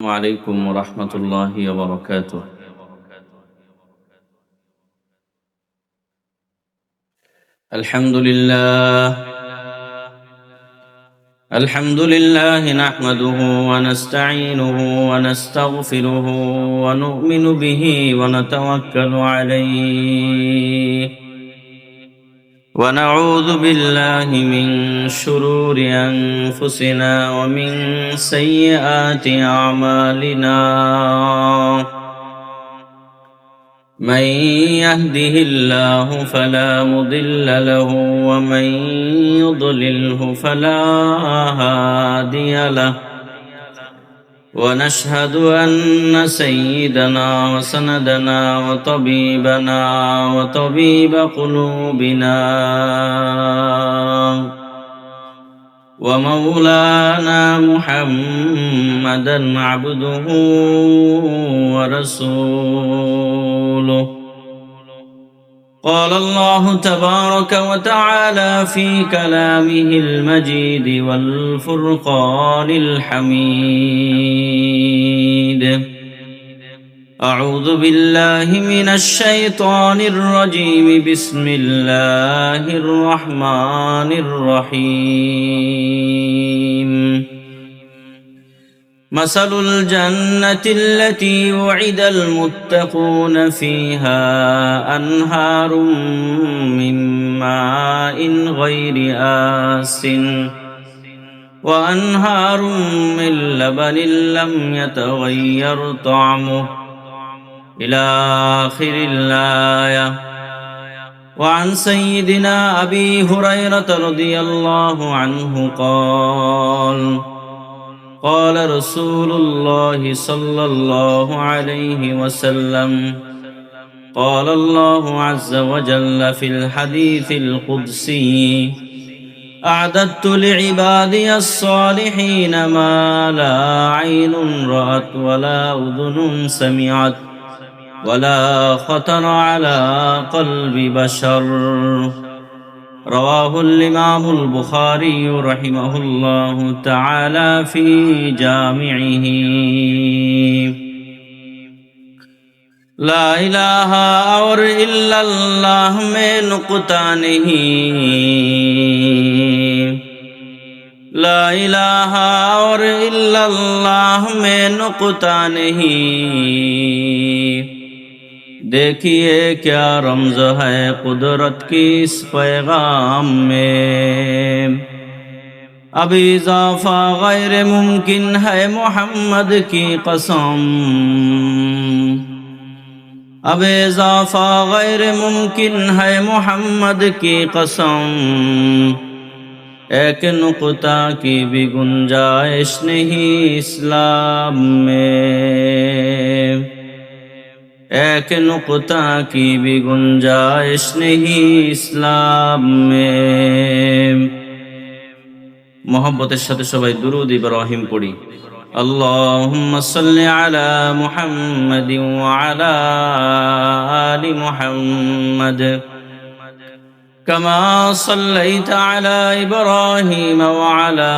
عليكم ورحمة الله وبركاته. الحمد لله نحمده ونستعينه ونستغفره ونؤمن به ونتوكل عليه ونعوذ بالله من شرور أنفسنا ومن سيئات أعمالنا. من يهده الله فلا مضل له ومن يضلله فلا هادي له، ونشهد أن سيدنا وسندنا وطبيبنا وطبيب قلوبنا ومولانا محمدا عبده ورسوله. قال الله تبارك وتعالى في كلامه المجيد والفرقان الحميد: أعوذ بالله من الشيطان الرجيم. بسم الله الرحمن الرحيم. مثل الجنة التي وعد المتقون فيها أنهار من ماء غير آسٍ وأنهار من لبن لم يتغير طعمه إلى آخر الآية. وعن سيدنا أبي هريرة رضي الله عنه قال: قال رسول الله صلى الله عليه وسلم: قال الله عز وجل في الحديث القدسي: أعددت لعبادي الصالحين ما لا عين رأت ولا أذن سمعت ولا خطر على قلب بشر. رواه الإمام البخاري رحمه الله تعالى في جامعه. لا إله اور إلا اللہ میں نقطہ نہیں، لا إله اور إلا اللہ میں نقطہ نہیں۔ دیکھیے کیا رمز ہے قدرت کی اس پیغام میں، اب اضافہ غیر ممکن ہے محمد کی قسم، اب اضافہ غیر ممکن ہے محمد کی قسم، ایک نقطہ کی بھی گنجائش نہیں اسلام میں، ایک نقطہ کی بھی گنجائش نہیں اسلام میں۔ محبتের সাথে সবাই দুরূদ ইব্রাহিম পড়ি। اللهم صل على محمد وعلى آل محمد كما صليت على إبراهيم وعلى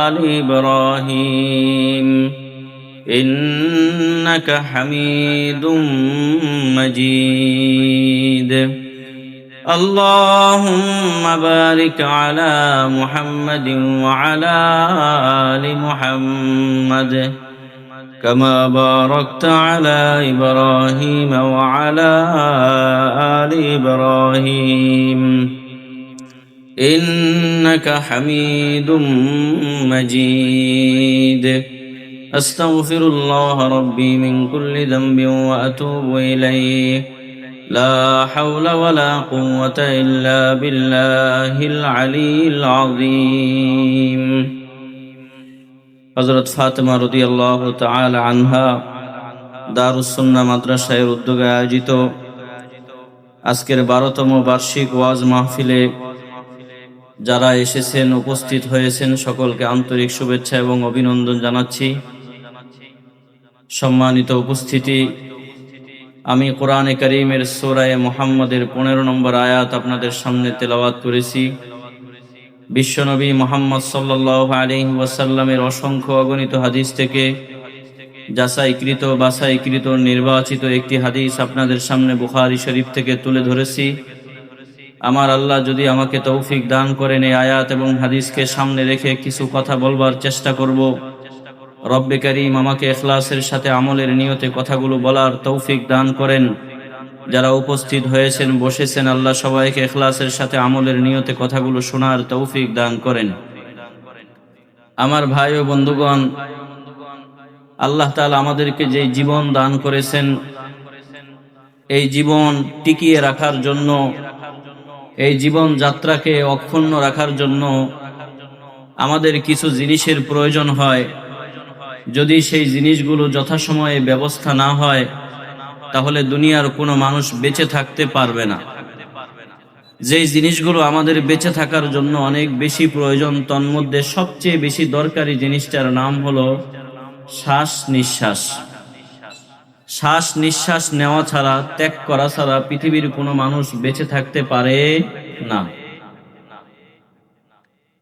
آل إبراهيم إنك حميد مجيد. اللهم بارك على محمد وعلى آل محمد كما باركت على إبراهيم وعلى آل إبراهيم إنك حميد مجيد. أستغفر الله ربي من كل ذنب وأتوب إليه. لا حول ولا قوة إلا بالله العلي العظيم. হযরত ফাতেমা রাদিয়াল্লাহু তাআলা আনহা দারুস সুন্নাহ মাদ্রাসার উদ্যোগে আয়োজিত আজকের 12তম বার্ষিক ওয়াজ মাহফিলে যারা এসেছেন, উপস্থিত হয়েছেন, সকলকে আন্তরিক শুভেচ্ছা এবং অভিনন্দন জানাচ্ছি। সম্মানিত উপস্থিতি, আমি কোরআনে কারীমের সূরা মুহাম্মদের 15 নম্বর আয়াত আপনাদের সামনে তেলাওয়াত করেছি। বিশ্বনবী মুহাম্মদ সাল্লাল্লাহু আলাইহি ওয়াসাল্লামের অসংখ্য অগণিত হাদিস থেকে যাচাইকৃত বাছাইকৃত নির্বাচিত একটি হাদিস আপনাদের সামনে বুখারী শরীফ থেকে তুলে ধরেছি। আমার আল্লাহ যদি আমাকে তৌফিক দান করেন, এই আয়াত এবং হাদিসকে সামনে রেখে কিছু কথা বলবার চেষ্টা করব। রব্বে কারীম আমাকে ইখলাসের সাথে আমলের নিয়তে কথাগুলো বলার তৌফিক দান করেন। যারা উপস্থিত হয়েছেন বসেছেন, আল্লাহ সবাইকে ইখলাসের সাথে আমলের নিয়তে কথাগুলো শোনার তৌফিক দান করেন। আমার ভাই ও বন্ধুগণ, আল্লাহ তাআলা আমাদেরকে যে জীবন দান করেছেন, এই জীবন টিকিয়ে রাখার জন্য, এই জীবন যাত্রাকে অক্ষুণ্ণ রাখার জন্য আমাদের কিছু জিনিসের প্রয়োজন হয়। যদি সেই জিনিসগুলো যথাসময়ে ব্যবস্থা না হয়, তাহলে দুনিয়ার কোনো মানুষ বেঁচে থাকতে পারবে না। যেই জিনিসগুলো আমাদের বেঁচে থাকার জন্য অনেক বেশি প্রয়োজন, তন্মধ্যে সবচেয়ে বেশি দরকারি জিনিসটার নাম হলো শ্বাস নিঃশ্বাস। শ্বাস নিঃশ্বাস নেওয়া ছাড়া, ত্যাগ করা ছাড়া পৃথিবীর কোনো মানুষ বেঁচে থাকতে পারে না।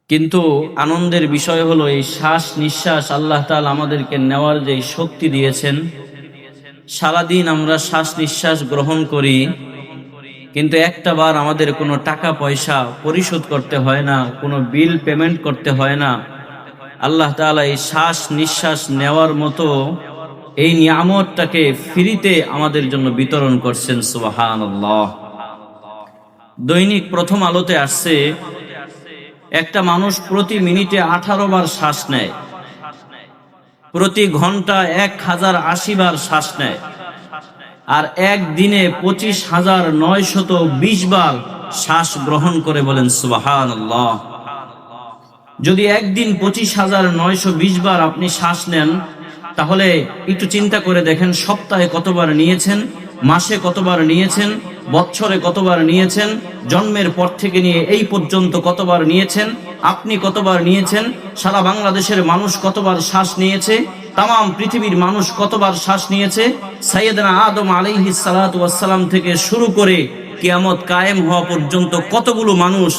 কিন্তু আনন্দের বিষয় হলো, এই শ্বাস নিঃশ্বাস আল্লাহ তাআলা আমাদেরকে নেওয়ার যে শক্তি দিয়েছেন, সারাদিন আমরা শ্বাস নিঃশ্বাস গ্রহণ করি, কিন্তু একটা বার আমাদের কোনো টাকা পয়সা পরিশোধ করতে হয় না, কোনো বিল পেমেন্ট করতে হয় না। আল্লাহ তাআলা এই শ্বাস নিঃশ্বাস নেওয়ার মতো এই নিয়ামতটাকে ফ্রিতে আমাদের জন্য বিতরণ করছেন। সুবহানাল্লাহ। দৈনিক প্রথম আলোতে আসছে, একটা মানুষ প্রতি মিনিটে 18 বার শ্বাস নেয়, প্রতি ঘন্টা 1080 বার শ্বাস নেয়, আর একদিনে 25,920 বার শ্বাস গ্রহণ করে। বলেন সুবহানাল্লাহ। যদি একদিন 25,920 বার আপনি শ্বাস নেন, তাহলে একটু চিন্তা করে দেখেন, সপ্তাহে কতবার নিয়েছেন, মাসে কতবার নিয়েছেন, বছরে কতবার নিয়েছেন, জন্মের পর থেকে নিয়ে এই পর্যন্ত কতবার নিয়েছেন, আপনি কতবার নিয়েছেন, সারা বাংলাদেশের মানুষ কতবার শ্বাস নিয়েছে, তাম পৃথিবীর মানুষ কতবার শ্বাস নিয়েছে। সাইয়েদনা আদম আলাইহিস সালাতু ওয়াস সালাম থেকে শুরু করে কিয়ামত কায়েম হওয়া পর্যন্ত কতগুলো মানুষ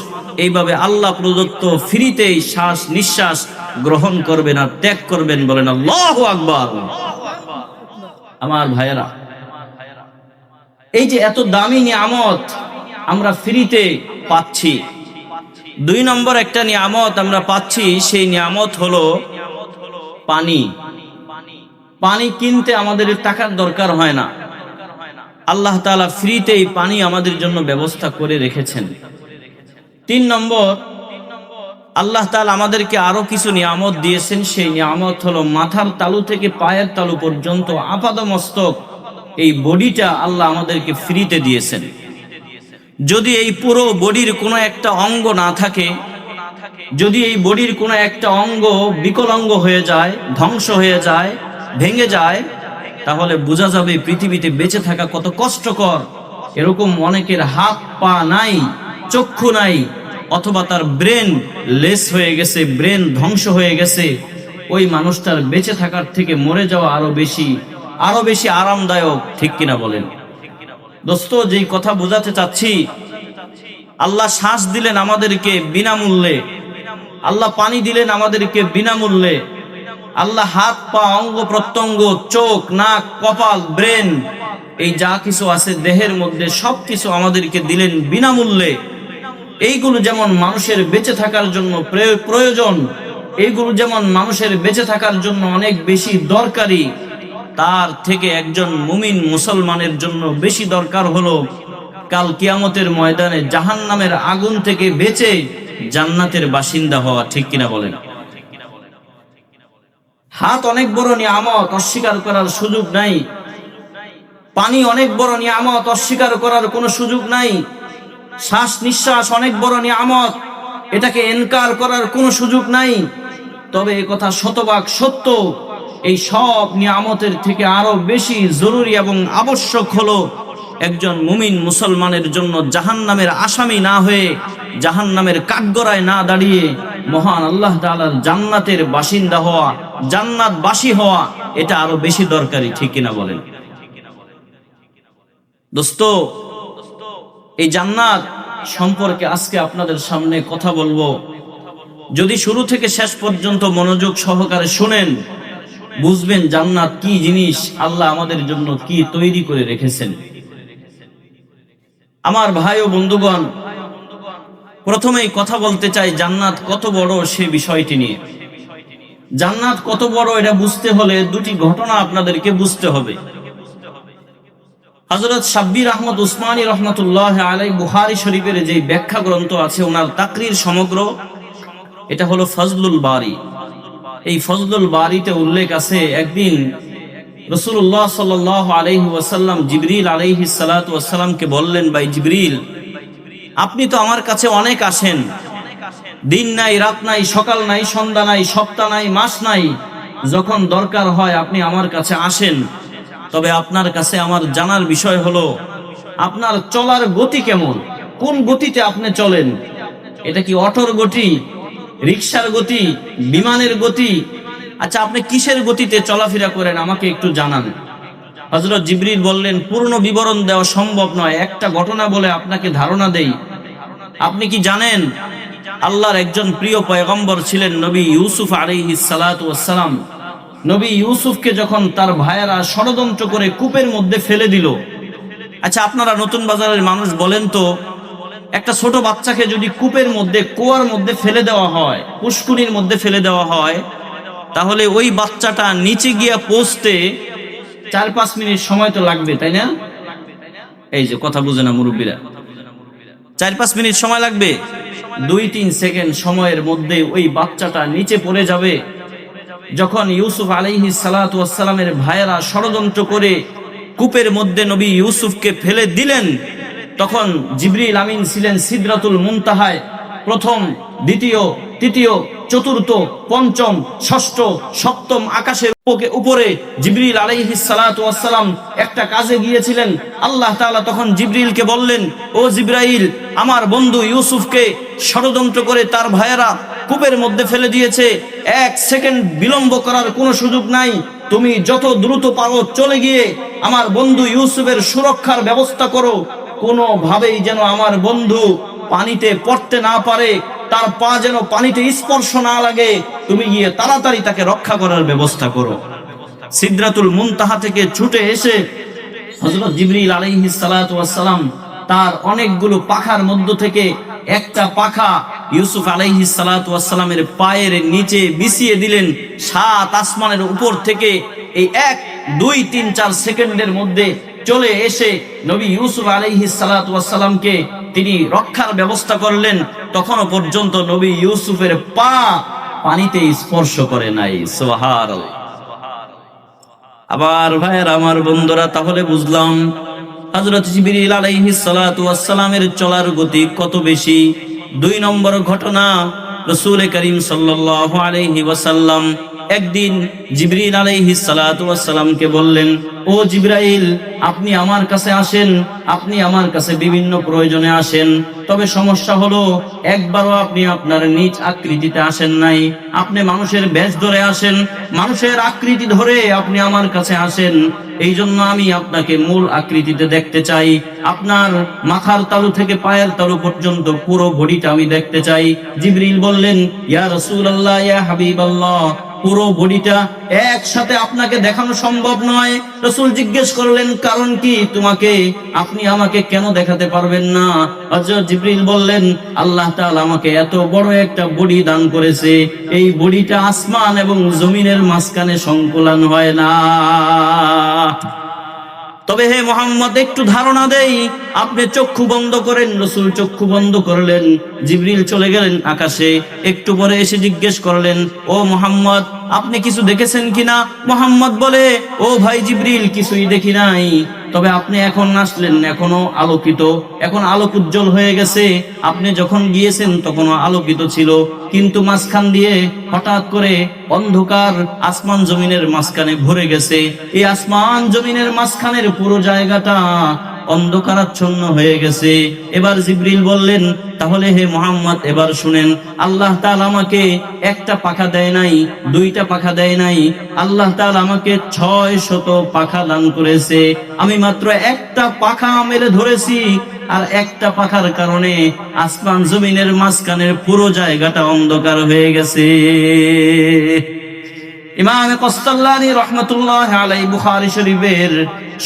এইভাবে আল্লাহ প্রদত্ত ফ্রিতেই শ্বাস নিঃশ্বাস গ্রহণ করবেন আর ত্যাগ করবেন। বলেন আল্লাহু আকবার। আমার ভাইয়েরা, এই যে এত দামি নিয়ামত আমরা ফ্রিতে পাচ্ছি, 2 নম্বর একটা নিয়ামত আমরা পাচ্ছি, সেই নিয়ামত হলো পানি। পানি কিনতে আমাদের টাকার দরকার হয় না, আল্লাহ তাআলা ফ্রিতেই পানি আমাদের জন্য ব্যবস্থা করে রেখেছেন। 3 নম্বর, আল্লাহ তাআলা আমাদেরকে আরো কিছু নিয়ামত দিয়েছেন। সেই নিয়ামত হলো মাথার তালু থেকে পায়ের তালু পর্যন্ত আপাদমস্তক এই বডিটা আল্লাহ আমাদেরকে ফ্রিতে দিয়েছেন। যদি এই পুরো বডির কোনো একটা অঙ্গ না থাকে, যদি এই বডির কোনো একটা অঙ্গ বিকলাঙ্গ হয়ে যায়, ধ্বংস হয়ে যায়, ভেঙে যায়, তাহলে বোঝা যাবে পৃথিবীতে বেঁচে থাকা কত কষ্টকর। এরকম অনেকের হাত পা নাই, চক্ষু নাই, অথবা তার ব্রেন লেস হয়ে গেছে, ব্রেন ধ্বংস হয়ে গেছে। ওই মানুষটার বেঁচে থাকার থেকে মরে যাওয়া আরো বেশি আরামদায়ক, ঠিক কিনা বলেন? দোস্ত, যেই কথা বোঝাতে চাচ্ছি, আল্লাহ শ্বাস দিলেন আমাদেরকে বিনামূল্যে, আল্লাহ পানি দিলেন আমাদেরকে বিনামূল্যে, আল্লাহ হাত পা অঙ্গ প্রত্যঙ্গ, চোখ নাক কপাল ব্রেন, এই যা কিছু আছে দেহের মধ্যে সবকিছু আমাদেরকে দিলেন বিনামূল্যে। এইগুলো যেমন মানুষের বেঁচে থাকার জন্য প্রয়োজন, এইগুলো যেমন মানুষের বেঁচে থাকার জন্য অনেক বেশি দরকারি, তার থেকে একজন মুমিন মুসলমানের জন্য বেশি দরকার হলো কাল কিয়ামতের ময়দানে জাহান্নামের আগুন থেকে বেঁচে জান্নাতের বাসিন্দা হওয়া, ঠিক কিনা বলেন? হাত অনেক বড় নিয়ামত, অস্বীকার করার সুযোগ নাই। পানি অনেক বড় নিয়ামত, অস্বীকার করার কোনো সুযোগ নাই। শ্বাস নিঃশ্বাস অনেক বড় নিয়ামত, এটাকে ইনকার করার কোনো সুযোগ নাই। তবে এই কথা শতভাগ সত্য, এই সব নিয়ামতের থেকে আরো বেশি জরুরি এবং আবশ্যক হলো একজন মুমিন মুসলমানের জন্য জাহান্নামের আসামি না হয়ে, জাহান্নামের কাঠগড়ায় না দাঁড়িয়ে মহান আল্লাহ তাআলার জান্নাতের বাসিন্দা হওয়া, জান্নাতবাসী হওয়া, এটা আরো বেশি দরকারি, ঠিক কিনা বলেন? দোস্ত, এই জান্নাত সম্পর্কে আজকে আপনাদের সামনে কথা বলবো। যদি শুরু থেকে শেষ পর্যন্ত মনোযোগ সহকারে শুনেন, বুঝবেন জান্নাত কি জিনিস, আল্লাহ আমাদের জন্য কি তৈরি করে রেখেছেন। আমার ভাই ও বন্ধুগণ, প্রথমেই কথা বলতে চাই জান্নাত কত বড় সে বিষয়টি নিয়ে। জান্নাত কত বড় এটা বুঝতে হলে দুটি ঘটনা আপনাদেরকে বুঝতে হবে। হযরত শাব্বির আহমদ উসমানী রহমাতুল্লাহ আলাইহি বুখারী শরীফের যে ব্যাখ্যা গ্রন্থ আছে, ওনার তাকরীর সমগ্র, এটা হলো ফজলুল বারী। এই ফজলুল বারীতে উল্লেখ আছে, একদিন রাসূলুল্লাহ সাল্লাল্লাহু আলাইহি ওয়াসাল্লাম জিবরিল আলাইহিস সালাতু ওয়াসসালামকে বললেন, ভাই জিবরিল, আপনি তো আমার কাছে অনেক আসেন, দিন নাই রাত নাই, সকাল নাই সন্ধ্যা নাই, সপ্তাহ নাই মাস নাই, যখন দরকার হয় আপনি আমার কাছে আসেন। তবে আপনার কাছে আমার জানার বিষয় হলো আপনার চলার গতি কেমন, কোন গতিতে আপনি চলেন? এটা কি অটোর গতি, রিকশার গতি, বিমানের গতি? আচ্ছা, আপনি কিসের গতিতে চলাফেরা করেন আমাকে একটু জানান। হযরত জিবরিল বললেন, পূর্ণ বিবরণ দেওয়া সম্ভব নয়, একটা ঘটনা বলে আপনাকে ধারণা দেই। আপনি কি জানেন আল্লাহর একজন প্রিয় পয়গম্বর ছিলেন নবী ইউসুফ আলাইহিস সালাতু ওয়াসসালাম। নবী ইউসুফকে যখন তার ভাইয়েরা ষড়যন্ত্র করে কূপের মধ্যে ফেলে দিল। আচ্ছা, আপনারা নতুন বাজারের মানুষ বলেন তো, একটা ছোট বাচ্চাকে যদি কূপের মধ্যে, কুয়ার মধ্যে ফেলে দেওয়া হয়, পুষ্কুনির মধ্যে ফেলে দেওয়া হয়, তাহলে ওই বাচ্চাটা নিচে গিয়ে পৌঁছতে 4-5 মিনিট সময় তো লাগবে, তাই না? এই যে কথা বুঝে না মুরব্বীরা, 4-5 মিনিট সময় লাগবে। 2-3 সেকেন্ড সময়ের মধ্যে ওই বাচ্চাটা নিচে পড়ে যাবে। যখন ইউসুফ আলাইহিস সালাতু ওয়াসসালামের ভাইয়েরা ষড়যন্ত্র করে কূপের মধ্যে নবী ইউসুফকে ফেলে দিলেন, তখন জিবরিল আমিন ছিলেন সিদরাতুল মুনতাহায়। প্রথম, দ্বিতীয়, তৃতীয়, চতুর্থ, পঞ্চম, ষষ্ঠ, সপ্তম আকাশের উপরে জিবরিল আলাইহিস সালাতু ওয়াসসালাম একটা কাজে গিয়েছিলেন। আল্লাহ তাআলা তখন জিবরিলকে বললেন, ও জিবরাইল, আমার বন্ধু ইউসুফকে ষড়যন্ত্র করে তার ভাইয়েরা কূপের মধ্যে ফেলে দিয়েছে, 1 সেকেন্ড বিলম্ব করার কোনো সুযোগ নাই। তুমি যত দ্রুত পারো চলে গিয়ে আমার বন্ধু ইউসুফের সুরক্ষার ব্যবস্থা করো, কোনোভাবেই যেন আমার বন্ধু পানিতে পড়তে না পারে, তার পা যেন পানিতে স্পর্শ না লাগে। তুমি গিয়ে তাড়াতাড়ি তাকে রক্ষা করার ব্যবস্থা করো। সিদরাতুল মুনতাহা থেকে ছুটে এসে হযরত জিবরিল আলাইহিস সালাতু ওয়াসসালাম তার অনেকগুলো পাখার মধ্য থেকে একটা পাখা ইউসুফ আলাইহিস সালাতু ওয়াসসালামের পায়ের নিচে বিছিয়ে দিলেন। 7 আসমানের উপর থেকে এই 1, 2, 3, 4 সেকেন্ডের মধ্যে চলে এসে নবী ইউসুফ আলাইহিস সালাতু ওয়াসসালামকে তিনি রক্ষার ব্যবস্থা করলেন। তখনও পর্যন্ত নবী ইউসুফের পা পানিতে স্পর্শ করে নাই। সুবহানাল্লাহ। আবার ভাইয়ের আমার বন্ধুরা, তাহলে বুঝলাম হযরত জিবরিল আলাইহিস সালাতু ওয়াসসালামের চলার গতি কত বেশি। 2 নম্বর ঘটনা, রাসূল করিম সাল্লাল্লাহু আলাইহি ওয়াসাল্লাম একদিন জিবরিল আলাইহিস সালাতু ওয়াসসালামকে বললেন, ও জিবরাইল, আপনি আমার কাছে আসেন, আপনি আমার কাছে বিভিন্ন প্রয়োজনে আসেন, তবে সমস্যা হলো একবারও আপনি আপনার নিজ আকৃতিতে আসেন নাই। আপনি মানুষের বেশ ধরে আসেন, মানুষের আকৃতি ধরে আপনি আমার কাছে আসেন। এই জন্য আমি আপনাকে মূল আকৃতিতে দেখতে চাই। আপনার মাথার তালু থেকে পায়ের তালু পর্যন্ত পুরো বডিটা আমি দেখতে চাই। জিবরিল বললেন, ইয়া রাসূলুল্লাহ, ইয়া হাবিবাল্লাহ, পুরো বডিটা একসাথে আপনাকে দেখানো সম্ভব নয়। রাসূল জিজ্ঞেস করলেন, কারণ কি? আপনি আমাকে কেন দেখাতে পারবেন না? হযরত জিবরিল বললেন, আল্লাহ তাআলা আমাকে এত বড় একটা বডি দান করেছে, এই বডিটা আসমান এবং জমিনের মাঝখানে সংকুলান হয় না। তবে হে মুহাম্মদ, একটু ধারণা দেই, আপনি চক্ষু বন্ধ করেন। রাসূল চক্ষু বন্ধ করলেন। জিবরিল চলে গেলেন আকাশে। একটু পরে এসে জিজ্ঞেস করলেন, ও মুহাম্মদ, আপনি কিছু দেখেছেন কিনা? মুহাম্মদ বলে, ও ভাই জিবরিল, কিছুই দেখি নাই, তবে আপনি এখন আসলেন, এখনো আলোকিত, এখন আলোক উজ্জ্বল হয়ে গেছে। আপনি যখন গিয়েছেন তখনও আলোকিত ছিল, কিন্তু মাঝখান দিয়ে হঠাৎ করে অন্ধকার আসমান জমিনের মাঝখানে ভরে গেছে। এই আসমান জমিনের মাঝখানের পুরো জায়গাটা অন্ধকারাচ্ছন্ন হয়ে গেছে। এবার জিবরিল বললেন, তাহলে হে মুহাম্মদ, এবার শুনেন, আল্লাহ তাআলা আমাকে একটা পাখা দেয় নাই, 2টা পাখা দেয় নাই, আল্লাহ তাআলা আমাকে 600 পাখা দান করেছে। আমি মাত্র একটা পাখা মেরে ধরেছি, আর একটা পাখার কারণে আসমান জমিনের মাঝখানের পুরো জায়গাটা অন্ধকার হয়ে গেছে। ইমাম কস্তাল্লানি রহমতুল্লাহ আলাইহি বুখারী শরীফের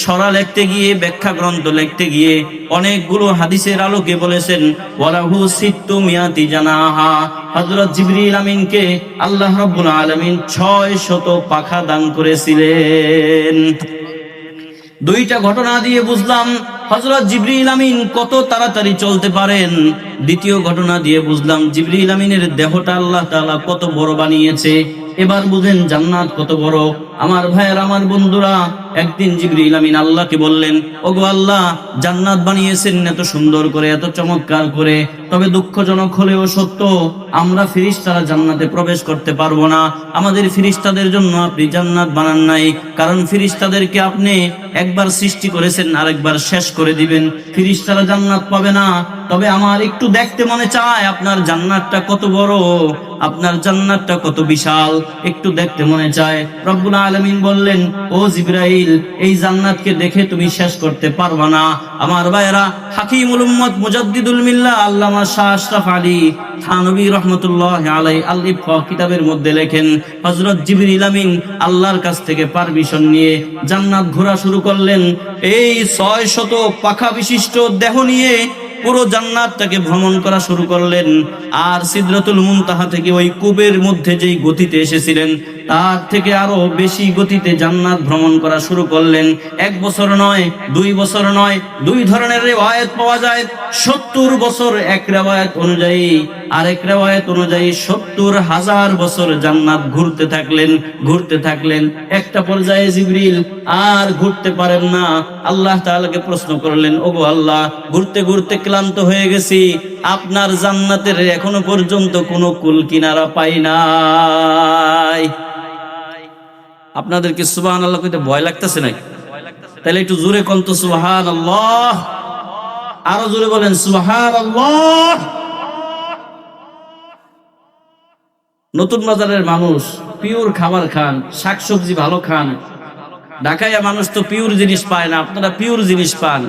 সরা লিখতে গিয়ে, ব্যাখ্যা গ্রন্থ লিখতে গিয়ে অনেকগুলো হাদিসের আলোকে বলেছেন ওয়ালাহু সিত্তু মিয়াতি জানাহা, হযরত জিবরিল আমিনকে আল্লাহ রাব্বুল আলামিন 600 পাখা দান করেছিলেন। দুইটা ঘটনা দিয়ে বুঝলাম হযরত জিবরিল আমিন কত তাড়াতাড়ি চলতে পারেন। দ্বিতীয় ঘটনা দিয়ে বুঝলাম জিবরিল আমিনের দেহটা আল্লাহ তাআলা কত বড় বানিয়েছে। এবার বুঝেন জান্নাত কত বড়। আমার ভাইয়ের, আমার বন্ধুরা, একদিন জিবরিল আমিন আল্লাহকে বললেন, ওগো আল্লাহ, জান্নাত বানিয়েছেন এত সুন্দর করে, এত চমৎকার করে, তবে দুঃখজনক হলেও সত্য, আমরা ফেরেশতারা জান্নাতে প্রবেশ করতে পারবো না। আমাদের ফেরেশতাদের জন্য আপনি জান্নাত বানান নাই, কারণ ফেরেশতাদেরকে আপনি একবার সৃষ্টি করেছেন, আরেকবার শেষ করে দিবেন, ফেরেশতারা জান্নাত পাবে না। তবে আমার একটু দেখতে মনে চায় আপনার জান্নাতটা কত বড়, আপনার জান্নাতটা কত বিশাল, একটু দেখতে মনে চায়। রব্বুল আলামিন বললেন, ও জিবরাইল, এই জান্নাতকে দেখে তুমি শেষ করতে পারবা না। আমার ভাইয়েরা, হাকিমুল উম্মত মুজাদ্দিদুল মিল্লাহ আল্লামা শাহ আশরাফ আলী থানভী রাহমাতুল্লাহ আলাইহি আল ইফা কিতাবের মধ্যে লেখেন, হযরত জিবরিল আমিন আল্লাহর কাছ থেকে পারমিশন নিয়ে জান্নাত ঘোরা শুরু করলেন। এই 600 পাখা বিশিষ্ট দেহ নিয়ে পুরো জান্নাতটাকে ভ্রমণ করা শুরু করলেন। আর সিদরাতুল মুনতাহা থেকে ওই কূপের মধ্যে যেই গতিতে এসেছিলেন তার থেকে আরো বেশি গতিতে জান্নাত ভ্রমণ করা শুরু করলেন। 1 বছর নয়, 2 বছর নয়, 2 ধরনের রিওয়ায়াত পাওয়া যায়। 70 বছর এক রিওয়ায়াত অনুযায়ী, আরেক রিওয়ায়াত অনুযায়ী 70,000 বছর জান্নাত ঘুরতে থাকলেন। একটা পর্যায়ে জিবরিল আর ঘুরতে পারেন না, আল্লাহ তাআলাকে প্রশ্ন করলেন, ওগো আল্লাহ, ঘুরতে ঘুরতে ক্লান্ত হয়ে গেছি, আপনার জান্নাতের এখনো পর্যন্ত কোনো কুল কিনারা পাই নাই। আপনাদেরকে সুবহানাল্লাহ কইতে ভয় লাগতেছে নাকি? তাহলে একটু জোরে কোন তো সুবহানাল্লাহ, আরো জোরে বলেন সুবহানাল্লাহ। নতুন বাজারের মানুষ পিওর খাবার খান, শাকসবজি ভালো খান। ঢাকায় মানুষ তো পিওর জিনিস পায় না, আপনারা পিওর জিনিস পান।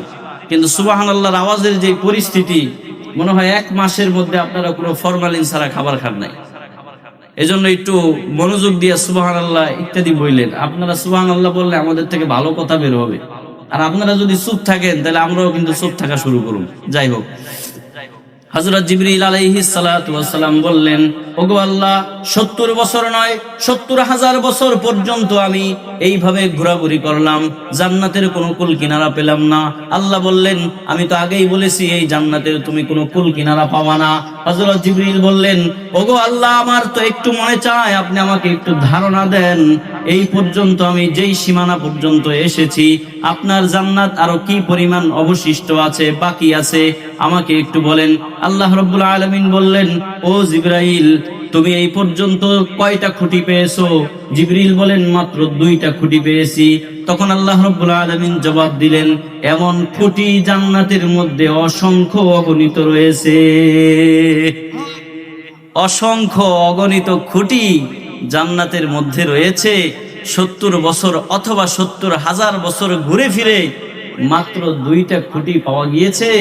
কিন্তু সুবহানাল্লাহর আওয়াজের যে পরিস্থিতি, মনে হয় 1 মাসের মধ্যে আপনারা কোনো ফরমালিন ছাড়া খাবার খান নাই। এজন্য একটু মনোযোগ দিয়ে সুবহানাল্লাহ ইত্যাদি বললেন। আপনারা সুবহানাল্লাহ বললে আমাদের থেকে ভালো কথা বের হবে। আর আপনারা যদি চুপ থাকেন তাহলে আমরাও কিন্তু চুপ থাকা শুরু করব। যাই হোক, হযরত জিবরিল আলাইহিস সালাতু ওয়াস সালাম বললেন, ওগো আল্লাহ, 70 বছর নয়, 70,000 বছর পর্যন্ত আমি এইভাবে ঘোরাঘুরি করলাম, জান্নাতের কোনো কুল কিনারা পেলাম না। আল্লাহ বললেন, আমি তো আগেই বলেছি এই জান্নাতের তুমি কোনো কুল কিনারা পাবা না। হযরত জিবরিল বললেন, ওগো আল্লাহ, আমার তো একটু মনে চায় আপনি আমাকে একটু ধারণা দেন, এই পর্যন্ত আমি যেই সীমানা পর্যন্ত এসেছি, আপনার জান্নাত আরো কি পরিমাণ অবশিষ্ট আছে, বাকি আছে, আমাকে একটু বলেন। আল্লাহ রাব্বুল আলামিন বললেন, ও জিবরাইল, তুমি এই পর্যন্ত কয়টা খুঁটি পেয়েছো? জিবরিল বলেন, মাত্র 2টা খুঁটি পেয়েছি। তখন আল্লাহ রাব্বুল আলামিন জবাব দিলেন, এমন খুঁটি জান্নাতের মধ্যে অসংখ্য অগণিত রয়েছে। অসংখ্য অগণিত খুঁটি জান্নাতের মধ্যে রয়েছে। 70 বছর অথবা 70,000 বছর ঘুরে ফিরে মাত্র 2টা খুঁটি পাওয়া গিয়েছে।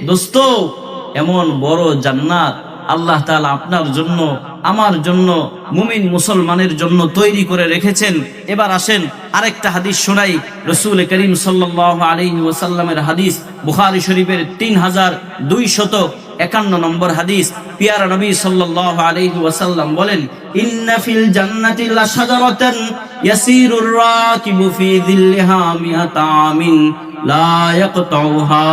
দোস্ত, এমন বড় জান্নাত আল্লাহ তাআলা আপনার জন্য, আমার জন্য, মুমিন মুসলমানের জন্য তৈরি করে রেখেছেন। এবার আসেন আরেকটা হাদিস শোনাই। রাসূল করিম সাল্লাল্লাহু আলাইহি ওয়াসাল্লামের হাদিস, বুখারী শরীফের 3251 নম্বর হাদিস। পিয়ারা নবী সাল্লাল্লাহু আলাইহি ওয়াসাল্লাম বলেন, ইন্না ফিল জান্নাতি লাশাজারাতান ইয়াসিরুর রাকিবু ফি যিল্লিহা মিআতা আমিন লা ইয়াকতাউহা।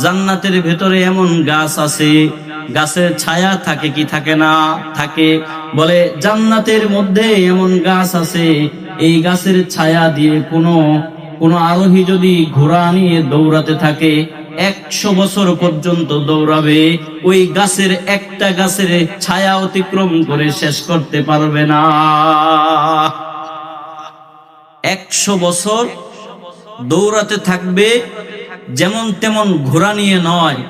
জান্নাতের ভেতরে এমন গাছ আছে, গাছের ছায়া থাকে কি থাকে না? থাকে। বলে জান্নাতের মধ্যে এমন গাছ আছে, এই গাছের ছায়া দিয়ে কোনো আরোহী যদি ঘোড়া নিয়ে দৌড়াতে থাকে, 100 বছর পর্যন্ত দৌড়াবে, ওই গাছের একটা গাছের ছায়া অতিক্রম করে শেষ করতে পারবে না। 100 বছর দৌড়াতে থাকবে, যেমন তেমন ঘোড়া নিয়ে নয়,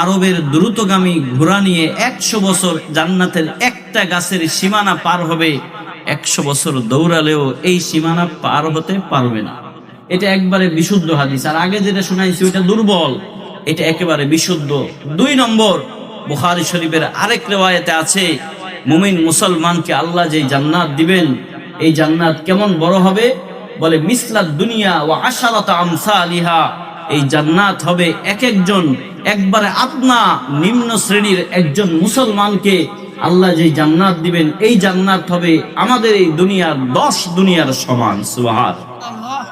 আরবের দ্রুতগামী ঘোড়া নিয়ে 100 বছর জান্নাতের একটা গাছের সীমানা পার হবে। 100 বছর দৌড়ালেও এই সীমানা পার হতে পারবে না। এটা একবারে বিশুদ্ধ হাদিস। আর আগে যেটা শোনাইছি ওইটা দুর্বল, এটা একেবারে বিশুদ্ধ। 2 নম্বর, বুখারী শরীফের আরেক রিওয়ায়াতে আছে, মুমিন মুসলমানকে আল্লাহ যে জান্নাত দিবেন, এই জান্নাত কেমন বড় হবে? বলে মিসলাদ দুনিয়া ওয়া আশারাতা আমসালিহা। এই জান্নাত হবে এক একজন, একবারে আপনা নিম্ন শ্রেণীর একজন মুসলমানকে আল্লাহ যে জান্নাত দিবেন, এই জান্নাত হবে আমাদের এই দুনিয়ার 10 দুনিয়ার সমান। সুবহানাল্লাহ।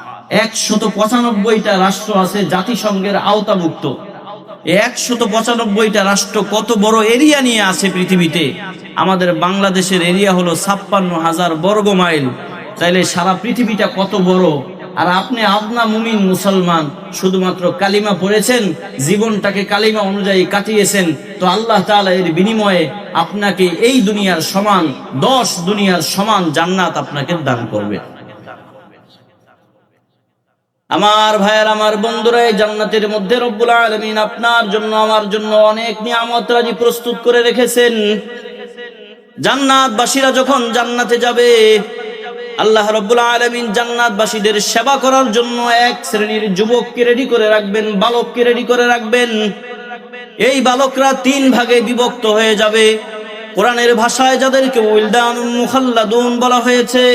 195টা রাষ্ট্র আছে জাতিসংঘের আওতাভুক্ত। 195টা রাষ্ট্র কত বড় এরিয়া নিয়ে আছে পৃথিবীতে। আমাদের বাংলাদেশের এরিয়া হলো 56,000 বর্গ মাইল। তাইলে সারা পৃথিবীটা কত বড়। আর আপনি আপনা মুমিন মুসলমান শুধুমাত্র কালিমা পড়েছেন, জীবনটাকে কালিমা অনুযায়ী কাটিয়েছেন, তো আল্লাহ তাআলা এর বিনিময়ে আপনাকে এই দুনিয়ার সমান 10 দুনিয়ার সমান জান্নাত আপনাকে দান করবে। আমার ভাইয়ের, আমার বন্ধুরা, এই জান্নাতের মধ্যে রব্বুল আলামিন আপনার জন্য আমার জন্য অনেক নিয়ামত রাজি প্রস্তুত করে রেখেছেন। জান্নাতবাসীরা যখন জান্নাতে যাবে, আল্লাহ রব্বুল আলামিন জান্নাতবাসীদের সেবা করার জন্য এক শ্রেণীর যুবককে রেডি করে রাখবেন, বালককে রেডি করে রাখবেন। এই বালকরা 3 ভাগে বিভক্ত হয়ে যাবে। কোরআনের ভাষায় যাদেরকে উইলদানুন মুখাল্লাদুন বলা হয়েছে,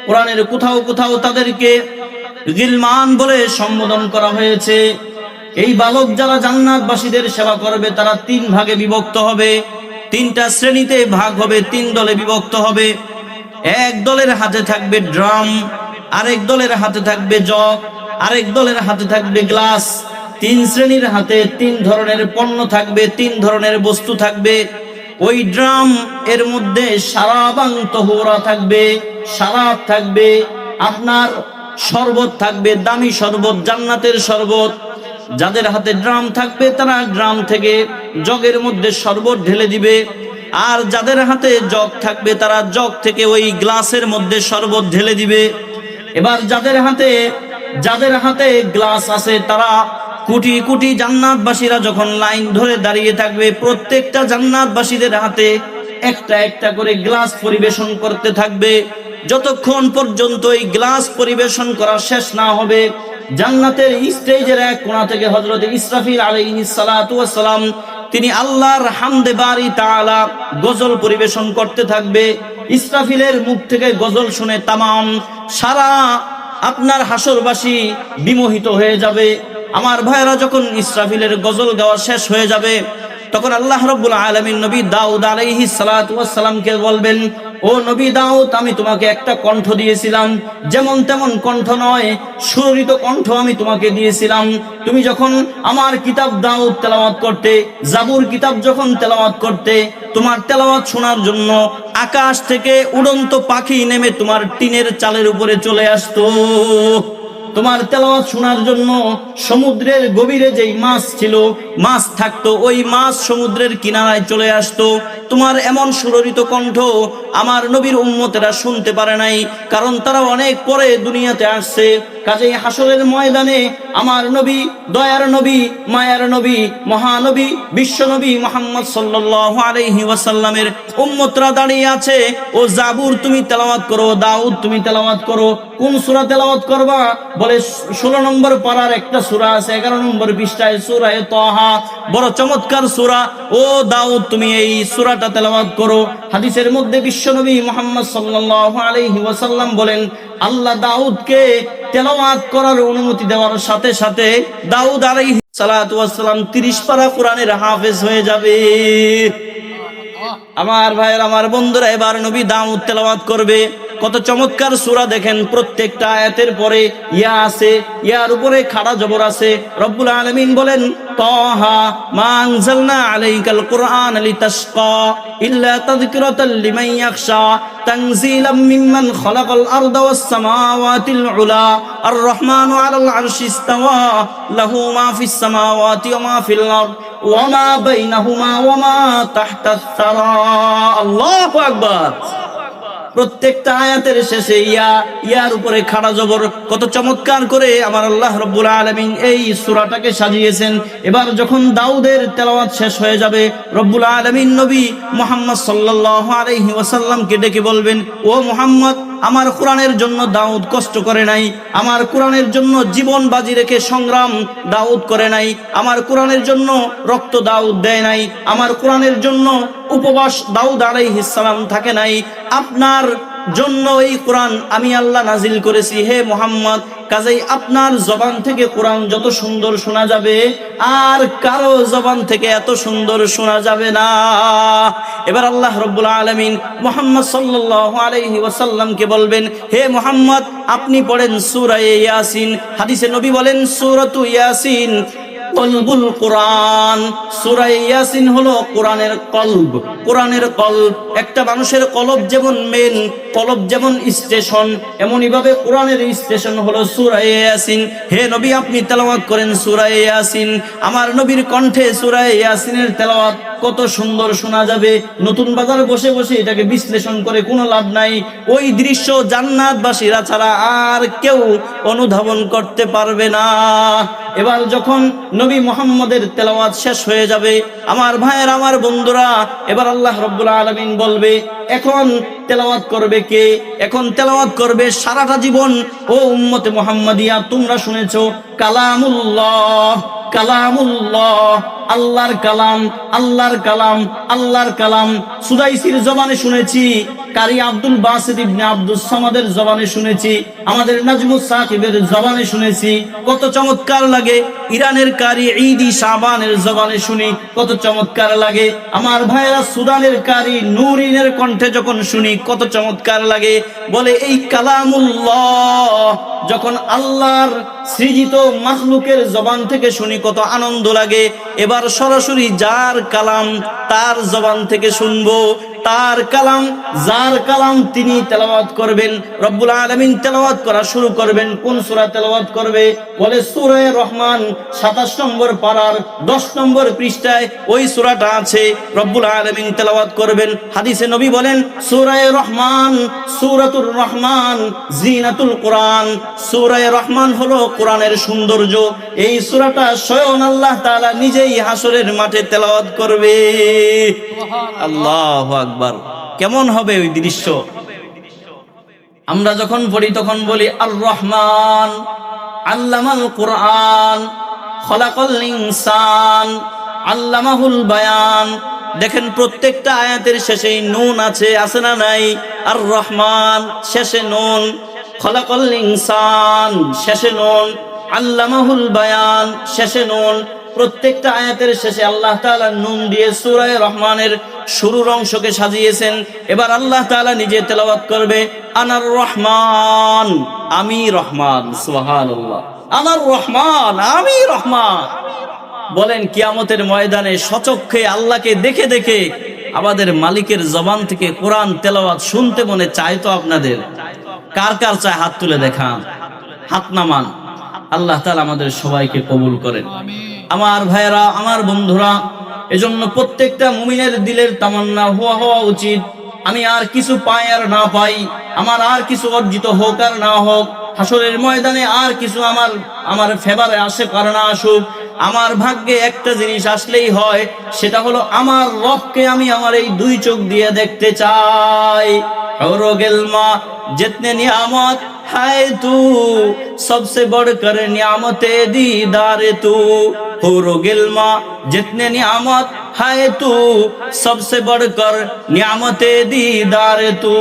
কোরআনের কোথাও কোথাও তাদেরকে গিলমান বলে সম্বোধন করা হয়েছে। এই বালক যারা জান্নাতবাসীদের সেবা করবে তারা 3 ভাগে বিভক্ত হবে, 3টা শ্রেণীতে ভাগ হবে, 3 দলে বিভক্ত হবে। এক দলের হাতে থাকবে ড্রাম, আরেক দলের হাতে থাকবে জগ, আরেক দলের হাতে থাকবে গ্লাস। 3 শ্রেণীর হাতে 3 ধরনের পণ্য থাকবে, 3 ধরনের বস্তু থাকবে। ওই ড্রাম এর মধ্যে শারাবান তাহুরা থাকবে, শারাব থাকবে, আপনার শরবত থাকবে, দামি শরবত, জান্নাতের শরবত। যাদের হাতে ড্রাম থাকবে তারা ড্রাম থেকে জগের মধ্যে শরবত ঢেলে দিবে, আর যাদের হাতে জগ থাকবে তারা জগ থেকে ওই গ্লাসের মধ্যে শরবত ঢেলে দিবে। এবার যাদের হাতে গ্লাস আছে তারা কোটি কোটি জান্নাতবাসীরা যখন লাইন ধরে দাঁড়িয়ে থাকবে, প্রত্যেকটা জান্নাতবাসীদের হাতে একটা একটা করে গ্লাস পরিবেশন করতে থাকবে, যতক্ষণ পর্যন্ত এই গ্লাস পরিবেশন করা শেষ না হবে। জান্নাতের স্টেজের এক কোণা থেকে হযরত ইসরাফিল আলাইহিস সালাতু ওয়াস সালাম তিনি আল্লাহর হামদে বারি তাআলা গজল পরিবেশন করতে থাকবে। ইসরাফিলের মুখ থেকে গজল শুনে তামাম সারা আপনার হাসরবাসী বিমোহিত হয়ে যাবে। আমার ভাইরা, যখন ইসরাফিলের গজল গাওয়া শেষ হয়ে যাবে, তখন আল্লাহ রাব্বুল আলামিন নবী দাউদ আলাইহিস সালাতু ওয়াস সালামকে বলবেন, ও নবী দাউদ, আমি তোমাকে একটা কণ্ঠ দিয়েছিলাম, যেমন তেমন কণ্ঠ নয়, সুরিত কণ্ঠ আমি তোমাকে দিয়েছিলাম। তুমি যখন আমার কিতাব দাউদ তেলাওয়াত করতে, জাবুর কিতাব যখন তেলাওয়াত করতে, তোমার তেলাওয়াত শোনার জন্য আকাশ থেকে উড়ন্ত পাখি নেমে তোমার টিনের চালের উপরে চলে আসতো। তোমার তেলাওয়াত শোনার জন্য সমুদ্রের গভীরে যেই মাছ ছিল, মাছ থাকতো, ওই মাছ সমুদ্রের কিনারায় চলে আসতো। তোমার এমন সুররিত কণ্ঠ আমার নবীর উম্মতেরা শুনতে পারে নাই, কারণ তারা অনেক পরে দুনিয়াতে আসছে। কাজেই হাসরের ময়দানে আমার নবী, দয়ার নবী, মায়ার নবী, মহানবী, বিশ্বনবী মুহাম্মদ সাল্লাল্লাহু আলাইহি ওয়াসাল্লামের উম্মতরা দাঁড়িয়ে আছে। ও জাবুর তুমি তেলাওয়াত করো, দাউদ তুমি তেলাওয়াত করো। কোন সূরা তেলাওয়াত করবা? বলে 16 নম্বর পারার একটা সূরা আছে, 11 নম্বর পৃষ্ঠায়, সূরা তাহা, বড় চমৎকার সূরা। ও দাউদ তুমি এই সূরাটা তেলাওয়াত করো। হাদিসের মধ্যে বিশ্বনবী মুহাম্মদ সাল্লাল্লাহু আলাইহি ওয়াসাল্লাম বলেন, আল্লাহ দাউদকে তেলাওয়াত করার অনুমতি দেওয়ার সাথে সাথে দাউদ আলাইহিস সালাতু ওয়াস সালাম 30 পারা কোরআনের হাফেজ হয়ে যাবে। আমার ভাইয়ের, আমার বন্ধুরা, এবার নবী দাউদ তেলাওয়াত করবে। কত চমৎকার সূরা দেখেন, প্রত্যেকটা আয়াতের পরে ইয়া আছে, ইয়ার উপরে খাড়া জবর আছে। রব্বুল আলামিন বলেন, তাহা মা আনজালনা আলাইকাল কুরআন লিতাশকা ইল্লা তাযকিরাতাল লিমান ইয়াখশা তানজিলাম মিম্মান খালাকাল আরদা ওয়াস সামাওয়াতিল উলা আর রহমানু আলাল আরশি ইসতাওয়া লাহু মা ফিস সামাওয়াতি ওয়া মা ফিল আরদ ওয়া মা বাইনাহুমা ওয়া মা তাহতাস সারা। আল্লাহু আকবার। প্রত্যেকটা আয়াতের শেষে ইয়ার উপরে খাড়া জবর। কত চমৎকার করে আমার আল্লাহ রাব্বুল আলামিন এই সূরাটাকে সাজিয়েছেন। এবার যখন দাউদের তেলাওয়াত শেষ হয়ে যাবে, রব্বুল আলামিন নবী মুহাম্মদ সাল্লাল্লাহু আলাইহি ওয়াসাল্লামকে ডেকে বলবেন, ও মুহাম্মদ, আমার কোরআনের জন্য দাউদ কষ্ট করে নাই, আমার কোরআনের জন্য জীবন বাজি রেখে সংগ্রাম দাউদ করে নাই, আমার কোরআনের জন্য রক্ত দাউদ দেয় নাই, আমার কোরআনের জন্য উপবাস দাউদ আলাইহিস সালাম থাকে নাই। আপনার জন্য এই কোরআন আমি আল্লাহ নাজিল করেছি হে মুহাম্মদ। কাজেই আপনার জবান থেকে কোরআন যত সুন্দর শোনা যাবে আর কারো জবান থেকে এত সুন্দর শোনা যাবে না। এবার আল্লাহ রাব্বুল আলামিন মুহাম্মদ সাল্লাল্লাহু আলাইহি ওয়াসাল্লামকে বলবেন, হে মুহাম্মদ আপনি পড়েন সূরা ইয়াসিন। হাদিসে নবী বলেন সূরাতু ইয়াসিন কলবুল কোরআন। সূরা ইয়াসিন হলো কোরআনের কলব, কোরআনের কলব। একটা মানুষের কলব যেমন মেন, কলব যেমন স্টেশন, এমনই ভাবে কোরআনের স্টেশন হলো সূরা ইয়াসিন। হে নবী আপনি তেলাওয়াত করেন সূরা ইয়াসিন। আমার নবীর কণ্ঠে সূরা ইয়াসিনের তেলাওয়াত কত সুন্দর শোনা যাবে। নতুন বাজার বসে বসে এটাকে বিশ্লেষণ করে কোনো লাভ নাই। ওই দৃশ্য জান্নাতবাসীরা ছাড়া আর কেউ অনুধাবন করতে পারবে না। এবার যখন নবী মুহাম্মদের তেলাওয়াত শেষ হয়ে যাবে আমার ভাইয়ের, আমার বন্ধুরা, এবার আল্লাহ রাব্বুল আলামিন বলবে এখন তেলাওয়াত করবে কে? এখন তেলাওয়াত করবে সারাটা জীবন ও উম্মতে মুহাম্মাদিয়া তোমরা শুনেছো কালামুল্লাহ, কালামুল্লাহ, আল্লাহর কালাম, আল্লাহর কালাম, আল্লাহর কালাম। সুদাইসির জবানে শুনেছি, কারি আব্দুল বাসিত ইবনে আব্দুস সামাদের জবানে শুনেছি, আমাদের নাজমুস সাকিবের জবানে শুনেছি, কত চমৎকার লাগে। ইরানের কারি ঈদি শাবানের জবানে শুনি, কত চমৎকার লাগে। আমার ভাইরা সুদানের কারি নূরিনের কণ্ঠে যখন শুনি কত চমৎকার লাগে। বলে এই কালামুল্লাহ যখন আল্লাহর সৃজিত মাখলুকের জবান থেকে শুনি কত আনন্দ লাগে। এবার সরাসরি যার কালাম তার জবান থেকে শুনবো, তার কালাম, যার কালাম তিনি তেলাওয়াত করবেন। রব্বুল আলামিন তেলাওয়াত করা শুরু করবেন। কোন সূরা তেলাওয়াত করবে? বলে সূরা রহমান 27 নম্বর পারার 10 নম্বর পৃষ্ঠায় ওই সূরাটা আছে, রব্বুল আলামিন তেলাওয়াত করবেন। হাদিসে নবী বলেন সূরা রহমান, সূরাতুর রহমান জিনাতুল কোরআন। সূরা রহমান হলো কোরআনের সৌন্দর্য। এই সূরাটা স্বয়ং আল্লাহ তাআলা নিজেই হাসরের মাঠে তেলাওয়াত করবে। আল্লাহু আকবার। কেমন হবে ওই দৃশ্য? আমরা যখন পড়ি তখন বলি আর রহমান আল্লামাল কোরআন খলাকাল ইনসান আল্লামাহুল বায়ান। দেখেন প্রত্যেকটা আয়াতের শেষে নুন আছে, আছে না নাই? আর রহমান শেষে নুন, খলাকাল ইনসান শেষে নুন, আল্লামাহুল বায়ান শেষে নুন। প্রত্যেকটা আয়াতের শেষে আল্লাহ তাআলা নুন দিয়ে সূরা রহমানের শুরুর অংশকে সাজিয়েছেন। এবার আল্লাহ তাআলা নিজে তেলাওয়াত করবে আনার রহমান, আমি রহমান। সুবহানাল্লাহ, আনার রহমান, আমি রহমান। বলেন কিয়ামতের ময়দানে সচক্ষে আল্লাহকে দেখে দেখে আমাদের মালিকের জবান থেকে কোরআন তেলাওয়াত শুনতে মনে চায় তো আপনাদের? কার কার চায় হাত তুলে দেখান, হাত নামান। আল্লাহ তাআলা আমাদের সবাইকে কবুল করেন। আমার ভাইয়েরা, আমার বন্ধুরা, এজন্য প্রত্যেকটা মুমিনের দিলের তামান্না হওয়া উচিত আমি আর কিছু পাই আর না পাই, আমার আর কিছু অর্জিত হোক আর না হোক, হাসরের ময়দানে আর কিছু আমার ফেভারে আসে আর না আসুক, আমার ভাগ্যে একটা জিনিস আসলেই হয়, সেটা হলো আমার রবকে আমি আমার এই দুই চোখ দিয়ে দেখতে চাই। और गिल्मा जितने नियामत है तू सबसे बढ़कर नियामत दीदार तू। और गिल्मा जितने नियामत है तू सबसे बढ़कर नियामत दीदार तू।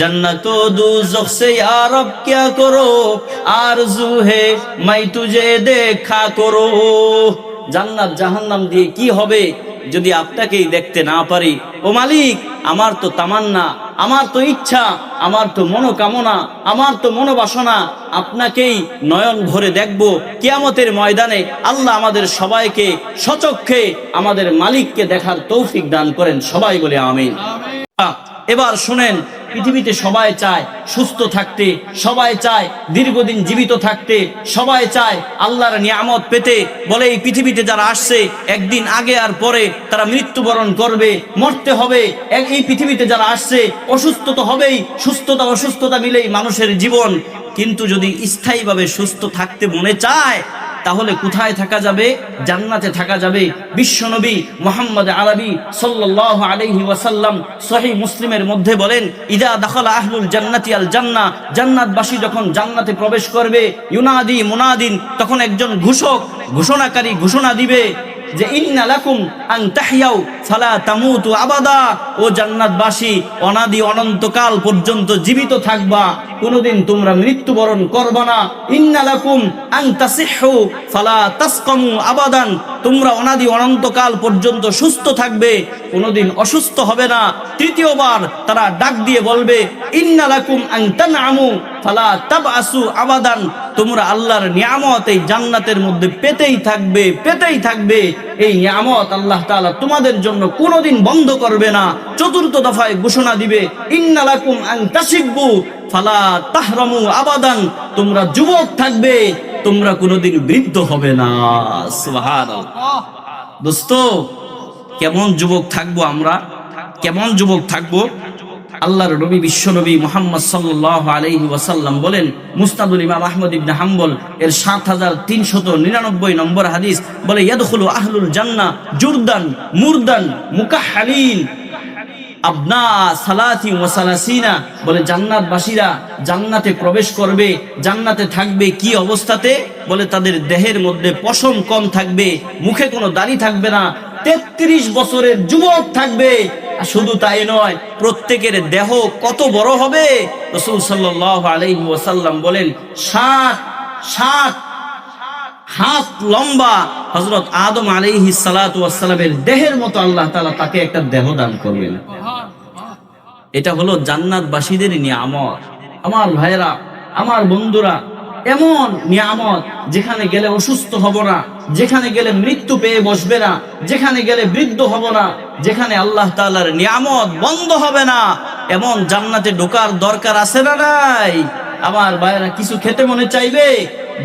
जन्नत दोज़ख से या रब क्या करो आरज़ू है मैं तुझे देखा करो। জান্নাত জাহান্নাম দিয়ে কি হবে যদি আপনাকেই দেখতে না পারি? ও মালিক, আমার তো তামান্না, আমার তো ইচ্ছা, আমার তো মনোকামনা, আমার তো মনোবাসনা আপনাকেই নয়ন ভরে দেখব কিয়ামতের ময়দানে। আল্লাহ আমাদের সবাইকে সচক্ষে আমাদের মালিককে দেখার তৌফিক দান করেন। সবাই বলে আমিন। এবার শুনেন, পৃথিবীতে সবাই চায় সুস্থ থাকতে, সবাই চায় দীর্ঘদিন জীবিত থাকতে, সবাই চায় আল্লাহর নিয়ামত পেতে। বলে এই পৃথিবীতে যারা আসছে একদিন আগে আর পরে তারা মৃত্যুবরণ করবে, মরতে হবে। এই পৃথিবীতে যারা আসছে অসুস্থ তো হবেই, সুস্থতা অসুস্থতা মিলেই মানুষের জীবন। কিন্তু যদি স্থায়ীভাবে সুস্থ থাকতে মনে চায় তাহলে কোথায় থাকা যাবে? জান্নাতে থাকা যাবে। বিশ্বনবী মুহাম্মদ আরবি সাল্লাল্লাহু আলাইহি ওয়াসাল্লাম সহিহ মুসলিমের মধ্যে বলেন, ইদা দাখালা আহলুল জান্নাতি আল জান্নাহ, জান্নাতবাসী যখন জান্নাতে প্রবেশ করবে, ইউনাদি মুনাদিন, তখন একজন ঘোষক ঘোষণাকারী ঘোষণা দিবে যে ইন্না লাকুম আন তাহইয়াউ ফালা তামুতু আবাদা, ও জান্নাতবাসী অনাদি অনন্তকাল পর্যন্ত জীবিত থাকবা, কোনোদিন তোমরা মৃত্যুবরণ করবা না। ইন্না লাকুম আন তাসিহু ফালা তাসকামু আবাদান, তোমরা অনাদি অনন্তকাল পর্যন্ত সুস্থ থাকবে, কোনোদিন অসুস্থ হবে না। তৃতীয়বার তারা ডাক দিয়ে বলবে ইন্না লাকুম আন তানআমু ফালা তাবআসু আবাদান, তোমরা আল্লাহর নিয়ামত এই জান্নাতের মধ্যে পেতেই থাকবে, পেতেই থাকবে। এই নিয়ামত আল্লাহ তাআলা তোমাদের জন্য কোনোদিন বন্ধ করবে না। চতুর্থ দফায় ঘোষণা দিবে ইন্না লাকুম আন তাশিব্বু ফালা তাহরামু আবাদান, তোমরা যুবক থাকবে, তোমরা কোনোদিন বৃদ্ধ হবে না। সুবহানাল্লাহ। দোস্ত, কেমন যুবক থাকবো আমরা? কেমন যুবক থাকবো? আল্লাহর নবী বিশ্বনবী মুহাম্মদ সাল্লাল্লাহু আলাইহি ওয়াসাল্লাম বলেন, মুসনাদুল ইমাম আহমদ ইবনে হাম্বল এর 7399 নম্বর হাদিস বলে, ইয়াদখুলু আহলুল জান্নাহ জুরদান মুরদান মুকাহহালিন আবনা সালাতি ওয়া সালাসিনা, বলে জান্নাতবাসীরা জান্নাতে প্রবেশ করবে, জান্নাতে থাকবে কি অবস্থাতে? বলে তাদের দেহের মধ্যে পশম কম থাকবে, মুখে কোনো দাড়ি থাকবে না, 33 বছরের যুবক থাকবে। শুধু তাই নয়, প্রত্যেকের দেহ কত বড় হবে? রাসূল সাল্লাল্লাহু আলাইহি ওয়াসাল্লাম বলেন 60 হাত লম্বা হযরত আদম আলাইহিস সালাতু ওয়াস সালামের দেহের মতো আল্লাহ তাআলা তাকে একটা দেহ দান করবেন। এটা হলো জান্নাতবাসীদের নিয়ামত। আমার ভাইরা, আমার বন্ধুরা, এমন নিয়ামত যেখানে গেলে অসুস্থ হব না, যেখানে গেলে মৃত্যু পেয়ে বসবে না, যেখানে গেলে বৃদ্ধ হব না, যেখানে আল্লাহ তাআলার নিয়ামত বন্ধ হবে না, এমন জান্নাতে ঢোকার দরকার আছে না নাই? আমার ভাইরা, কিছু খেতে মনে চাইবে,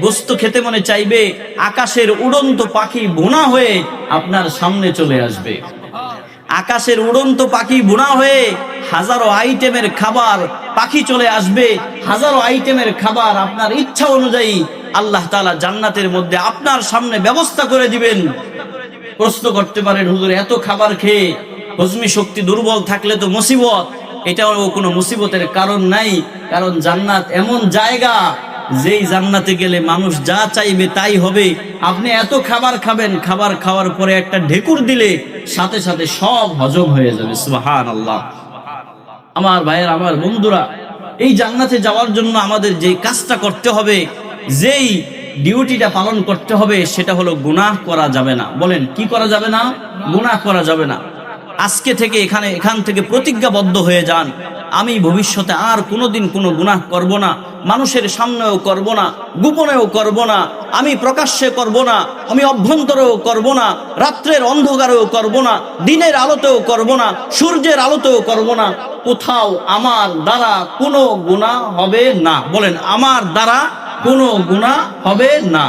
গোস্ত খেতে মনে চাইবে, আকাশের উড়ন্ত পাখি বোনা হয়ে আপনার সামনে চলে আসবে। আকাশের উড়ন্ত পাখি বোনা হয়ে হাজারো আইটেমের খাবার, পাখি চলে আসবে, হাজারো আইটেমের খাবার আপনার ইচ্ছা অনুযায়ী আল্লাহ তাআলা জান্নাতের মধ্যে আপনার সামনে ব্যবস্থা করে দিবেন। প্রশ্ন করতে পারেন, হুজুর এত খাবার খেয়ে হজমি শক্তি দুর্বল থাকলে তো মুসিবত। এটাও কোনো মুসিবতের কারণ নাই, কারণ জান্নাত এমন জায়গা, যেই জান্নাতে গেলে মানুষ যা চাইবে তাই হবে। আপনি এত খাবার খাবেন, খাবার খাওয়ার পরে একটা ঢেকুর দিলে সাথে সাথে সব হজম হয়ে যাবে। সুবহানাল্লাহ। আমার ভাইয়ের, আমার বন্ধুরা, এই জান্নাতে যাওয়ার জন্য আমাদের যে কাজটা করতে হবে, যেই ডিউটিটা পালন করতে হবে, সেটা হলো গুনাহ করা যাবে না। বলেন, কি করা যাবে না? গুনাহ করা যাবে না। আজকে থেকে এখান থেকে প্রতিজ্ঞাবদ্ধ হয়ে যান, আমি ভবিষ্যতে আর কোনোদিন কোনো গুনাহ করব না, মানুষের সামনেও করব না, গোপনেও করব না, আমি প্রকাশ্যে করব না, আমি অভ্যন্তরেও করব না, রাত্রের অন্ধকারেও করব না, দিনের আলোতেও করব না, সূর্যের আলোতেও করব না। কোথাও আমার দ্বারা কোনো গুনাহ হবে না। বলেন, আমার দ্বারা কোনো গুনাহ হবে না।